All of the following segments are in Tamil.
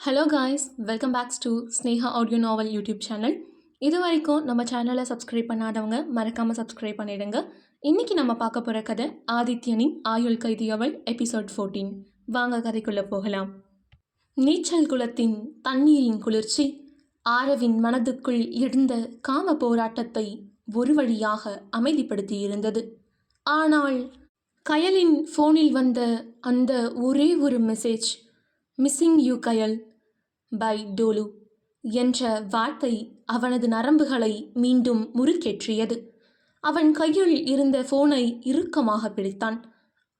Hello guys, welcome backs to Sneha audio novel YouTube channel. இது வரைக்கும் நம்ம சேனலை சப்ஸ்கிரைப் பண்ணாதவங்க மறக்காமல் சப்ஸ்கிரைப் பண்ணிடுங்க. இன்றைக்கி நம்ம பார்க்க போகிற கதை ஆதித்யனின் ஆயுள் கைதி அவள் எபிசோட் 14. வாங்க கதைக்குள்ளே போகலாம். நீச்சல் குளத்தின் தண்ணீரின் குளிர்ச்சி ஆரவின் மனதுக்குள் எழுந்த காம போராட்டத்தை ஒரு வழியாக அமைதிப்படுத்தி இருந்தது. ஆனால் கயலின் ஃபோனில் வந்த அந்த ஒரே ஒரு message, missing you Kayal bye டோலு என்ற வார்த்தை அவனது நரம்புகளை மீண்டும் முறுக்கேற்றியது. அவன் கையில் இருந்த ஃபோனை இறுக்கமாக பிடித்தான்.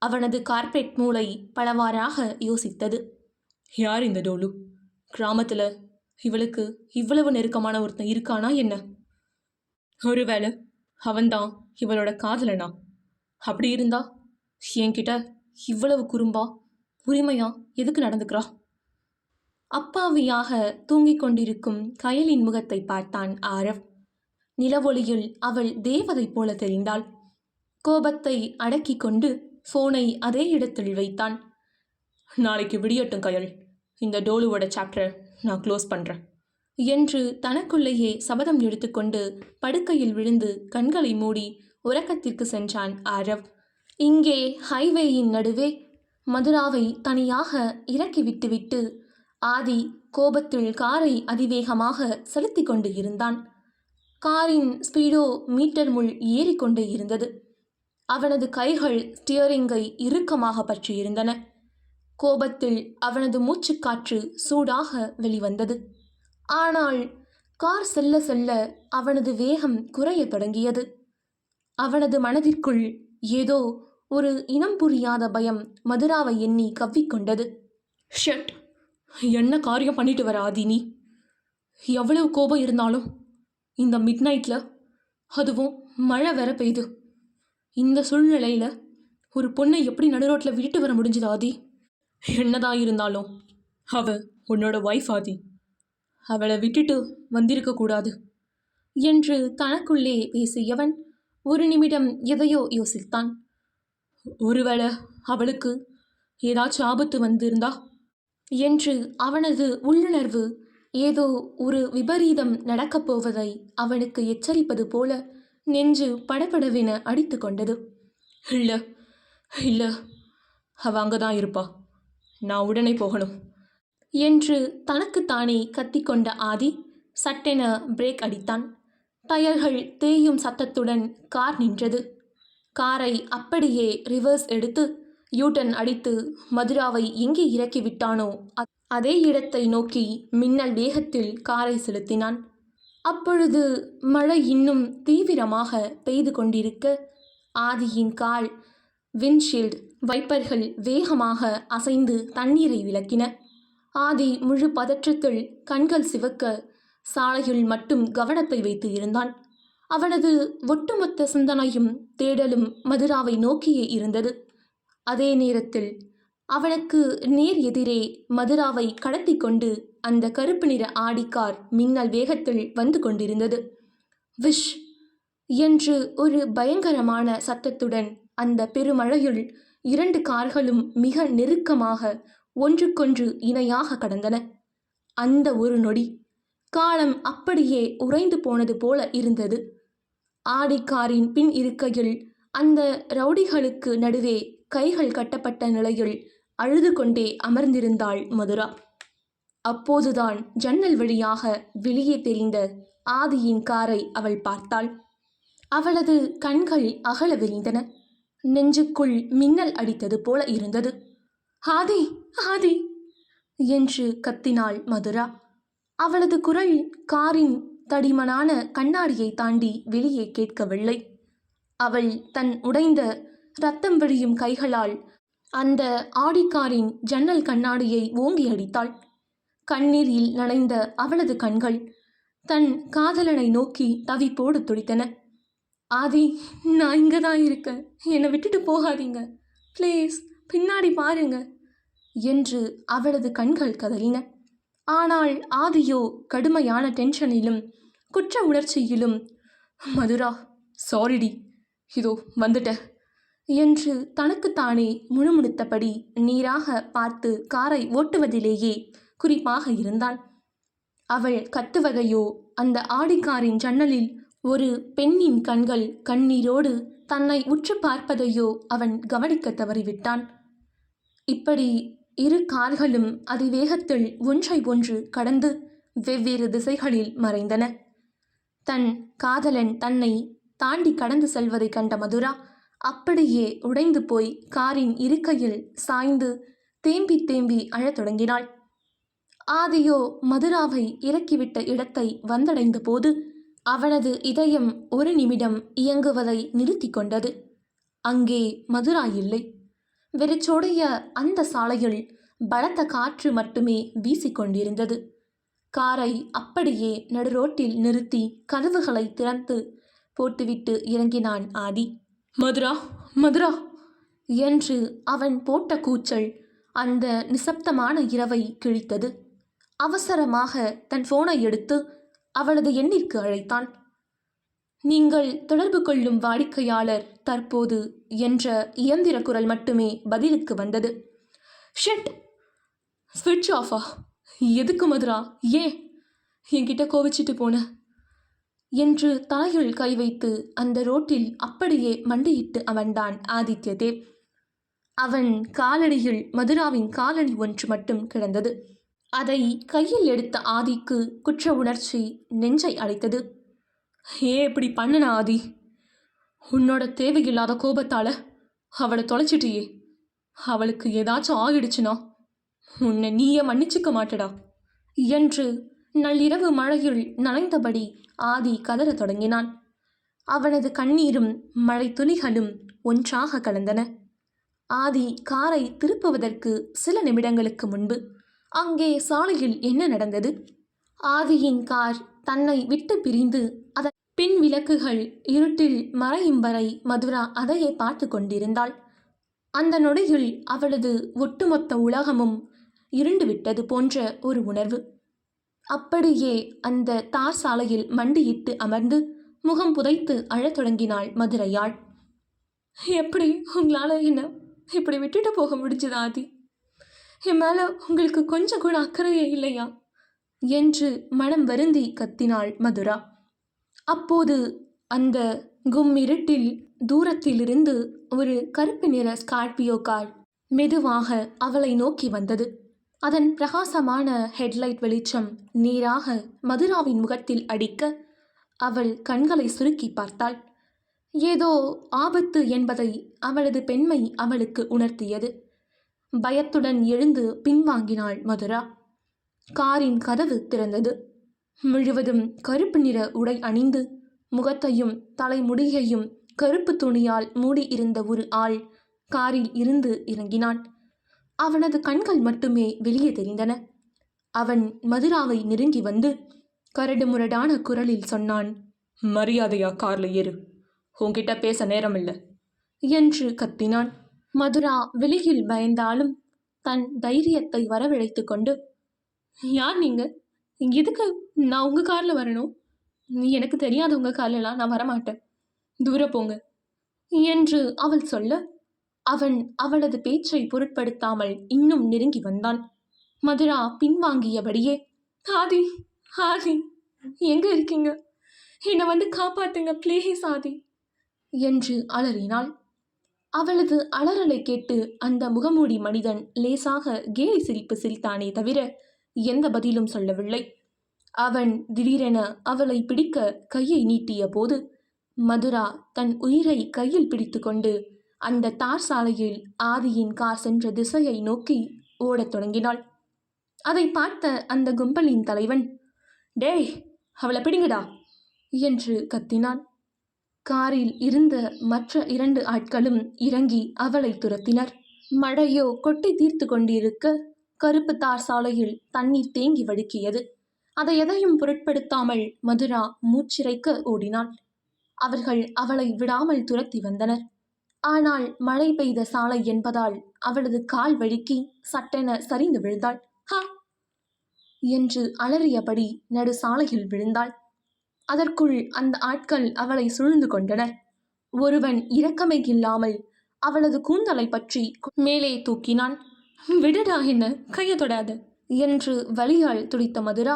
அவனது கார்பெட் மூளை பலவாறாக யோசித்தது. யார் இந்த டோலு? கிராமத்தில் இவளுக்கு இவ்வளவு நெருக்கமான ஒருத்தன் இருக்கானா என்ன? ஒருவேளை அவன்தான் இவளோட காதலனா? அப்படி இருந்தா என்கிட்ட இவ்வளவு குறும்பா உரிமையா எதுக்கு நடந்துக்கிறா? அப்பாவியாக தூங்கிக் கொண்டிருக்கும் கயலின் முகத்தை பார்த்தான் ஆரவ். நிலவொளியில் அவள் தேவதை போல தெரிந்தாள். கோபத்தை அடக்கி கொண்டு ஃபோனை அதே இடத்தில் வைத்தான். நாளைக்கு விடியட்டும் கயல், இந்த டோலுவோட சாப்டரை நான் க்ளோஸ் பண்ணுறேன் என்று தனக்குள்ளேயே சபதம் எடுத்துக்கொண்டு படுக்கையில் விழுந்து கண்களை மூடி உறக்கத்திற்கு சென்றான் ஆரவ். இங்கே ஹைவேயின் நடுவே மதுராவை தனியாக இறக்கி விட்டுவிட்டு ஆதி கோபத்தில் காரை அதிவேகமாக செலுத்தி கொண்டு இருந்தான். காரின் ஸ்பீடோ மீட்டர் முள் ஏறிக்கொண்டே இருந்தது. அவனது கைகள் ஸ்டியரிங்கை இறுக்கமாக பற்றியிருந்தன. கோபத்தில் அவனது மூச்சுக்காற்று சூடாக வெளிவந்தது. ஆனால் கார் செல்ல செல்ல அவனது வேகம் குறைய தொடங்கியது. அவனது மனதிற்குள் ஏதோ ஒரு இனம் புரியாத பயம் மதுராவை எண்ணி கவ்விக்கொண்டது. ஷட், என்ன காரியம் பண்ணிட்டு வர ஆதி நீ? எவ்வளவு கோபம் இருந்தாலும் இந்த மிட் நைட்டில், அதுவும் மழை வேற பெய்யுது, இந்த சூழ்நிலையில் ஒரு பொண்ணை எப்படி நடுரோட்டில் விட்டுட்டு வர முடிஞ்சுது ஆதி? என்னதான் இருந்தாலும் அவ உன்னோட ஒய்ஃப் ஆதி, அவளை விட்டுட்டு வந்திருக்கக்கூடாது என்று தனக்குள்ளே பேசியவன் ஒரு நிமிடம் எதையோ யோசித்தான். ஒருவேளை அவளுக்கு ஏதாச்சும் ஆபத்து வந்திருந்தா என்று அவனது உள்ளுணர்வு ஏதோ ஒரு விபரீதம் நடக்கப் போவதை அவனுக்கு எச்சரிப்பது போல நெஞ்சு படபடவென அடித்து கொண்டது. இல்லை இல்லை, அவ அங்கதான் இருப்பா, நான் உடனே போகணும் என்று தனக்குத்தானே கத்திக்கொண்ட ஆதி சட்டென பிரேக் அடித்தான். டயர்கள் தேயும் சத்தத்துடன் கார் நின்றது. காரை அப்படியே ரிவர்ஸ் எடுத்து யூட்டன் அடித்து மதுராவை எங்கே இறக்கி விட்டானோ அதே இடத்தை நோக்கி மின்னல் வேகத்தில் காரை செலுத்தினான். அப்பொழுது மழை இன்னும் தீவிரமாக பெய்து கொண்டிருக்க ஆதியின் கார் விண்ட்ஷீல்டு வைப்பர்கள் வேகமாக அசைந்து தண்ணீரை விலக்கின. ஆதி முழு பதற்றத்தில் கண்கள் சிவக்க சாலையில் மட்டும் கவனத்தை வைத்து இருந்தான். அவனது ஒட்டுமொத்த சிந்தனையும் தேடலும் மதுராவை நோக்கியே இருந்தது. அதே நேரத்தில் அவனுக்கு நேர் எதிரே மதுராவை கடத்தி கொண்டு அந்த கருப்பு நிற ஆடிக்கார் மின்னல் வேகத்தில் வந்து கொண்டிருந்தது. விஷ் என்று ஒரு பயங்கரமான சத்தத்துடன் அந்த பெருமழையுள் இரண்டு கார்களும் மிக நெருக்கமாக ஒன்றுக்கொன்று இணையாக கடந்தன. அந்த ஒரு நொடி காலம் அப்படியே உறைந்து போனது போல இருந்தது. ஆடிக்காரின் பின் இருக்கையில் அந்த ரவுடிகளுக்கு நடுவே கைகள் கட்டப்பட்ட நிலையில் அழுது கொண்டே அமர்ந்திருந்தாள் மதுரா. அப்போதுதான் ஜன்னல் வழியாக வெளியே தெரிந்த ஆதியின் காரை அவள் பார்த்தாள். அவளது கண்கள் அகல விரிந்தன. நெஞ்சுக்குள் மின்னல் அடித்தது போல இருந்தது. ஆதி, ஆதி என்று கத்தினாள் மதுரா. அவளது குரல் காரின் தடிமனான கண்ணாடியை தாண்டி வெளியே கேட்கவில்லை. அவள் தன் உடைந்த இரத்தம் வழியும் கைகளால் அந்த ஆடிக்காரின் ஜன்னல் கண்ணாடியை ஓங்கி அடித்தாள். கண்ணீரில் நனைந்த அவளது கண்கள் தன் காதலனை நோக்கி தவிப்போடு துடித்தன. ஆதி, நான் இங்கே தான் இருக்கேன், என்னை விட்டுட்டு போகாதீங்க ப்ளீஸ், பின்னாடி பாருங்க என்று அவளது கண்கள் கதறின. ஆனால் ஆதியோ கடுமையான டென்ஷனிலும் குற்ற உணர்ச்சியிலும், மதுரா சாரிடி, இதோ வந்துட்ட என்று தனக்குத்தானே முணுமுணுத்தபடி நேராக பார்த்து காரை ஓட்டுவதிலேயே குறிப்பாக இருந்தான். அவள் கத்துவதையோ, அந்த ஆடிக்காரின் ஜன்னலில் ஒரு பெண்ணின் கண்கள் கண்ணீரோடு தன்னை உற்று பார்ப்பதையோ அவன் கவனிக்க தவறிவிட்டான். இப்படி இரு கார்களும் அதிவேகத்தில் ஒன்றை ஒன்று கடந்து வெவ்வேறு திசைகளில் மறைந்தன. தன் காதலன் தன்னை தாண்டி கடந்து செல்வதை கண்ட மதுரா அப்படியே உடைந்து போய் காரின் இருக்கையில் சாய்ந்து தேம்பி தேம்பி அழத் தொடங்கினாள். ஆதியோ மதுராவை இறக்கிவிட்ட இடத்தை வந்தடைந்த போது அவனது இதயம் ஒரு நிமிடம் இயங்குவதை நிறுத்தி கொண்டது. அங்கே மதுரா இல்லை. வெறிச்சோடைய அந்த சாலையில் பலத்த காற்று மட்டுமே வீசிக்கொண்டிருந்தது. காரை அப்படியே நடுரோட்டில் நிறுத்தி கதவுகளை திறந்து போட்டுவிட்டு இறங்கினான் ஆதி. மதுரா, மதுரா என்று அவன் போட்ட கூச்சல் அந்த நிசப்தமான இரவை கிழித்தது. அவசரமாக தன் போனை எடுத்து அவளது எண்ணிற்கு அழைத்தான். நீங்கள் தொடர்பு கொள்ளும் வாடிக்கையாளர் தற்போது என்ற இயந்திர குரல் மட்டுமே பதிலுக்கு வந்தது. ஷட்! ஸ்விட்ச் ஆஃபா? எதுக்கு மதுரா? ஏன் என்கிட்ட கோவிச்சிட்டு போன என்று தலையில் கை வைத்து அந்த ரோட்டில் அப்படியே மண்டியிட்டு அமர்ந்தான் ஆதித்ய தேவ். அவன் காலடியில் மதுராவின் காலடி ஒன்று மட்டும் கிடந்தது. அதை கையில் எடுத்த ஆதிக்கு குற்ற உணர்ச்சி நெஞ்சை அடைத்தது. ஏன் இப்படி பண்ணன ஆதி? உன்னோட தேவையில்லாத கோபத்தால அவளை தொலைச்சிட்டியே. அவளுக்கு ஏதாச்சும் ஆகிடுச்சுனா உன்னை நீயே மன்னிச்சுக்க மாட்டடா என்று நள்ளிரவு மழையில் நனைந்தபடி ஆதி கதறத் தொடங்கினான். அவனது கண்ணீரும் மழை துளிகளும் ஒன்றாக கலந்தன. ஆதி காரை திருப்புவதற்கு சில நிமிடங்களுக்கு முன்பு அங்கே சாலையில் என்ன நடந்தது? ஆதியின் கார் தன்னை விட்டு பிரிந்து அதன் பின் விளக்குகள் இருட்டில் மறையும் வரை மதுரா அதையே பார்த்து கொண்டிருந்தாள். அந்த நொடியில் அவளது ஒட்டுமொத்த உலகமும் இருண்டுவிட்டது போன்ற ஒரு உணர்வு. அப்படியே அந்த தார் சாலையில் மண்டியிட்டு அமர்ந்து முகம் புதைத்து அழத் தொடங்கினாள் மதுரையாள். எப்படி உங்களால் என்ன இப்படி விட்டுட்டு போக முடிஞ்சது ஆதி? என் மேலே உங்களுக்கு கொஞ்சம் கூட அக்கறையே இல்லையா என்று மனம் வருந்தி கத்தினாள் மதுரா. அப்போது அந்த கும்மிருட்டில் தூரத்திலிருந்து ஒரு கருப்பு நிற ஸ்கார்பியோ கார் மெதுவாக அவளை நோக்கி வந்தது. அதன் பிரகாசமான ஹெட்லைட் வெளிச்சம் நேராக மதுராவின் முகத்தில் அடிக்க அவள் கண்களை சுருக்கி பார்த்தாள். ஏதோ ஆபத்து என்பதை அவளது பெண்மை அவளுக்கு உணர்த்தியது. பயத்துடன் எழுந்து பின்வாங்கினாள் மதுரா. காரின் கதவு திறந்தது. முழுவதும் கருப்பு நிற உடை அணிந்து முகத்தையும் தலைமுடியையும் கருப்பு துணியால் மூடி இருந்த ஒரு ஆள் காரில் இருந்து இறங்கினான். அவனது கண்கள் மட்டுமே வெளியே தெரிந்தன. அவன் மதுராவை நெருங்கி வந்து கரடு முரடான குரலில் சொன்னான். மரியாதையா கார்ல ஏறு, உன்கிட்ட பேச நேரமில்லை என்று கத்தினான். மதுரா வெளியில் பயந்தாலும் தன் தைரியத்தை வரவழைத்து கொண்டு, யார் நீங்க? எதுக்கு நான் உங்கள் காரில் வரணும்? எனக்கு தெரியாத உங்கள் கார்லலாம் நான் வரமாட்டேன், தூர போங்க என்று அவள் சொல்ல அவன் அவளது பேச்சை பொருட்படுத்தாமல் இன்னும் நெருங்கி வந்தான். மதுரா பின்வாங்கியபடியே, ஆதி ஆதி எங்க இருக்கீங்க? என்னை வந்து காப்பாத்துங்க ப்ளீஸ் ஆதி என்று அலறினாள். அவளது அலறலை கேட்டு அந்த முகமூடி மனிதன் லேசாக கேலி சிரிப்பு சிரித்தானே தவிர எந்த பதிலும் சொல்லவில்லை. அவன் திடீரென அவளை பிடிக்க கையை நீட்டிய போது மதுரா தன் உயிரை கையில் பிடித்து கொண்டு அந்த தார் சாலையில் ஆதியின் கார் சென்ற திசையை நோக்கி ஓடத் தொடங்கினாள். அதை பார்த்த அந்த கும்பலின் தலைவன், டேய் அவளை பிடிங்கடா என்று கத்தினான். காரில் இருந்த மற்ற 2 ஆட்களும் இறங்கி அவளை துரத்தினர். மழையோ கொட்டி தீர்த்து கொண்டிருக்க கருப்பு தார் சாலையில் தண்ணீர் தேங்கி வழுக்கியது. அதை எதையும் பொருட்படுத்தாமல் மதுரா மூச்சிறைக்க ஓடினாள். அவர்கள் அவளை விடாமல் துரத்தி வந்தனர். ஆனால் மழை பெய்த சாலை என்பதால் அவளது கால் வழுக்கி சட்டென சரிந்து விழுந்தாள். ஹா என்று அலறியபடி நடு சாலையில் விழுந்தாள். அதற்குள் அந்த ஆட்கள் அவளை சூழ்ந்து கொண்டனர். ஒருவன் இரக்கமே இல்லாமல் அவளது கூந்தலை பற்றி மேலே தூக்கினான். விடுடா, என்ன கையை தொடாத என்று வலியால் துடித்த மதுரா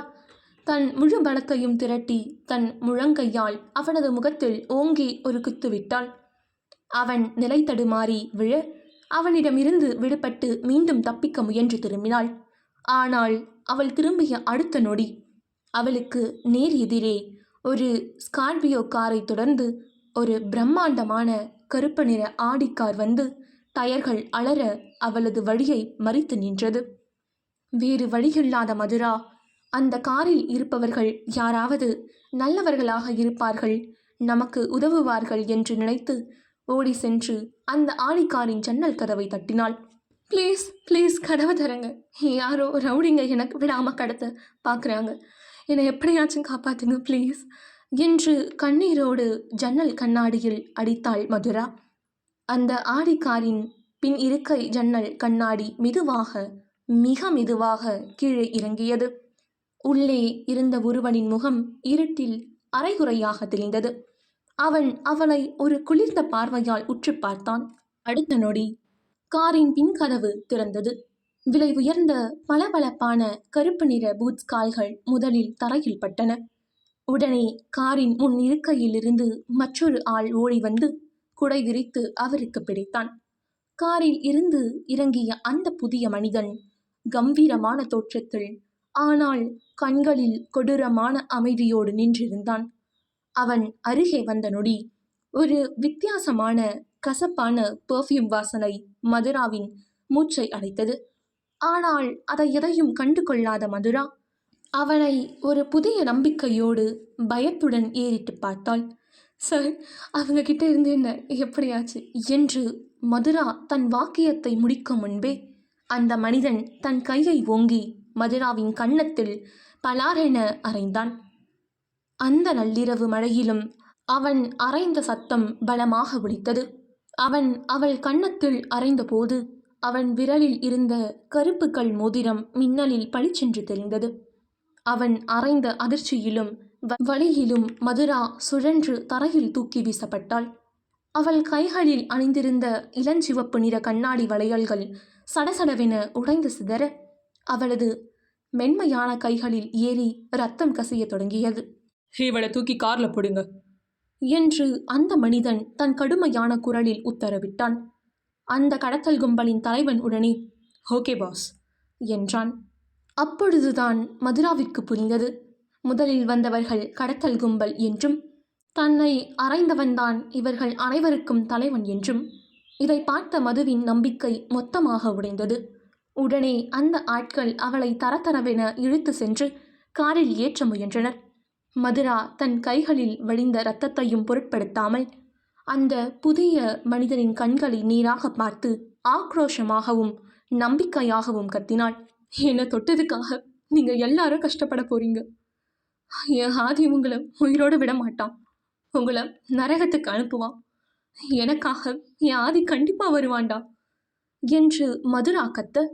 தன் முழு பலத்தையும் திரட்டி தன் முழங்கையால் அவனது முகத்தில் ஓங்கி ஒரு குத்து விட்டாள். அவன் நிலை தடுமாறி விழ அவனிடமிருந்து விடுபட்டு மீண்டும் தப்பிக்க முயன்று திரும்பினாள். ஆனால் அவள் திரும்பிய அடுத்த நொடி அவளுக்கு நேர் எதிரே ஒரு ஸ்கார்பியோ காரை தொடர்ந்து ஒரு பிரம்மாண்டமான கருப்பு நிற ஆடி கார் வந்து டயர்கள் அலற அவளது வழியை மறித்து நின்றது. வேறு வழியில்லாத மதுரா அந்த காரில் இருப்பவர்கள் யாராவது நல்லவர்களாக இருப்பார்கள், நமக்கு உதவுவார்கள் என்று நினைத்து ஓடி சென்று அந்த ஆடிக்காரின் ஜன்னல் கதவை தட்டினாள். ப்ளீஸ் ப்ளீஸ் கதவை தரங்க, யாரோ ரவுடிங்க எனக்கு விடாமல் கடத்த பார்க்குறாங்க, என்னை எப்படியாச்சும் காப்பாற்றுங்க ப்ளீஸ் என்று கண்ணீரோடு ஜன்னல் கண்ணாடியில் அடித்தாள் மதுரா. அந்த ஆடிக்காரின் பின் இருக்கை ஜன்னல் கண்ணாடி மெதுவாக மிக மெதுவாக கீழே இறங்கியது. உள்ளே இருந்த ஒருவனின் முகம் இருட்டில் அரைகுறையாக தெரிந்தது. அவன் அவளை ஒரு குளிர்ந்த பார்வையால் உற்று பார்த்தான். அடுத்த நொடி காரின் பின் கதவு திறந்தது. விலை உயர்ந்த பளபளப்பான கருப்பு நிற பூட்ஸ் கால்கள் முதலில் தரையில் பட்டன. உடனே காரின் முன் இருக்கையிலிருந்து மற்றொரு ஆள் ஓடி வந்து குடை விரித்து அவருக்கு பிடித்தான். காரில் இருந்து இறங்கிய அந்த புதிய மனிதன் கம்பீரமான தோற்றத்தில், ஆனால் கண்களில் கொடூரமான அமைதியோடு நின்றிருந்தான். அவன் அருகே வந்த நொடி ஒரு வித்தியாசமான கசப்பான பெர்ஃப்யூம் வாசனை மதுராவின் மூச்சை அடைத்தது. ஆனால் அதை எதையும் கண்டு கொள்ளாத மதுரா அவனை ஒரு புதிய நம்பிக்கையோடு பயத்துடன் ஏறிட்டு பார்த்தாள். சார், அவங்க கிட்ட இருந்து என்ன எப்படியாச்சு என்று மதுரா தன் வாக்கியத்தை முடிக்கும் முன்பே அந்த மனிதன் தன் கையை ஓங்கி மதுராவின் கன்னத்தில் பலாரென அறைந்தான். அந்த நள்ளிரவு மழையிலும் அவன் அறைந்த சத்தம் பலமாக ஒலித்தது. அவன் அவள் கன்னத்தில் அறைந்தபோது அவன் விரலில் இருந்த கருப்பு கல் மோதிரம் மின்னலில் பளிச்சென்று தெரிந்தது. அவன் அறைந்த அதிர்ச்சியிலும் வலியிலும் மதுரா சுழன்று தரையில் தூக்கி வீசப்பட்டாள். அவள் கைகளில் அணிந்திருந்த இளஞ்சிவப்பு நிற கண்ணாடி வளையல்கள் சடசடவென உடைந்து சிதற அவளது மென்மையான கைகளில் ஏறி ரத்தம் கசிய தொடங்கியது. இவளை தூக்கி கார்ல போடுங்க என்று அந்த மனிதன் தன் கடுமையான குரலில் உத்தரவிட்டான். அந்த கடத்தல் கும்பலின் தலைவன் உடனே ஓகே பாஸ் என்றான். அப்பொழுதுதான் மதுராவிற்கு புரிந்தது, முதலில் வந்தவர்கள் கடத்தல் கும்பல் என்றும் தன்னை அறைந்தவன்தான் இவர்கள் அனைவருக்கும் தலைவன் என்றும். இதை பார்த்த மதுவின் நம்பிக்கை மொத்தமாக உடைந்தது. உடனே அந்த ஆட்கள் அவளை தரதரவென இழுத்து சென்று காரில் ஏற்ற முயன்றனர். மதுரா தன் கைகளில் வழிந்த இரத்தத்தையும் பொருட்படுத்தாமல் அந்த புதிய மனிதனின் கண்களை நீராக பார்த்து ஆக்ரோஷமாகவும் நம்பிக்கையாகவும் கத்தினாள். என்னை தொட்டதுக்காக நீங்க எல்லாரும் கஷ்டப்பட போறீங்க. என் ஆதி உங்களை உயிரோடு விட மாட்டான், உங்களை நரகத்துக்கு அனுப்புவான். எனக்காக என் ஆதி கண்டிப்பா வருவான்டா என்று மதுரா கத்த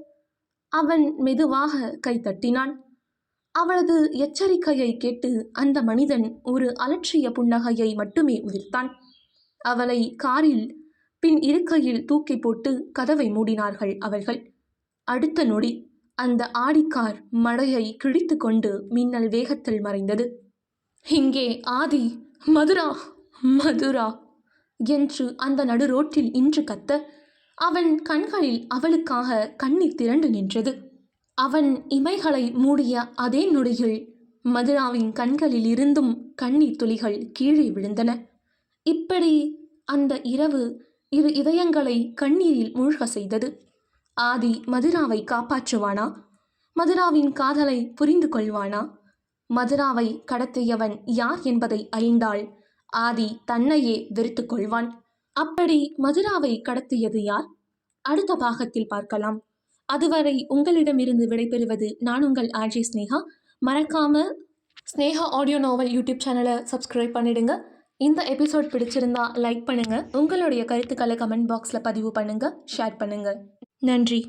அவன் மெதுவாக கை தட்டினான். அவளது எச்சரிக்கையை கேட்டு அந்த மனிதன் ஒரு அலட்சிய புன்னகையை மட்டுமே உதிர்த்தான். அவளை காரில் பின் இருக்கையில் தூக்கி போட்டு கதவை மூடினார்கள் அவர்கள். அடுத்த நொடி அந்த ஆடிக்கார் மழையை கிழித்து கொண்டு மின்னல் வேகத்தில் மறைந்தது. இங்கே ஆதி மதுரா மதுரா என்று அந்த நடு ரோட்டில் இன்று கத்த அவன் கண்களில் அவளுக்காக கண்ணீர் திரண்டு நின்றது. அவன் இமைகளை மூடிய அதே நொடியில் மதுராவின் கண்களில் இருந்தும் கண்ணீர் துளிகள் கீழே விழுந்தன. இப்படி அந்த இரவு இரு இதயங்களை கண்ணீரில் மூழ்க செய்தது. ஆதி மதுராவை காப்பாற்றுவானா? மதுராவின் காதலை புரிந்து கொள்வானா? மதுராவை கடத்தியவன் யார் என்பதை அறிந்தால் ஆதி தன்னையே வெறுத்து கொள்வான். அப்படி மதுராவை கடத்தியது யார்? அடுத்த பாகத்தில் பார்க்கலாம். அதுவரை உங்களிடமிருந்து விடைபெறுவது நான் உங்கள் ஆர்ஜே ஸ்னேகா. மறக்காமல் ஸ்னேகா ஆடியோ நாவல் யூடியூப் சேனலை சப்ஸ்கிரைப் பண்ணிடுங்க. இந்த எபிசோட் பிடிச்சிருந்தா லைக் பண்ணுங்கள். உங்களுடைய கருத்துக்களை கமெண்ட் பாக்ஸில் பதிவு பண்ணுங்கள், ஷேர் பண்ணுங்கள். நன்றி.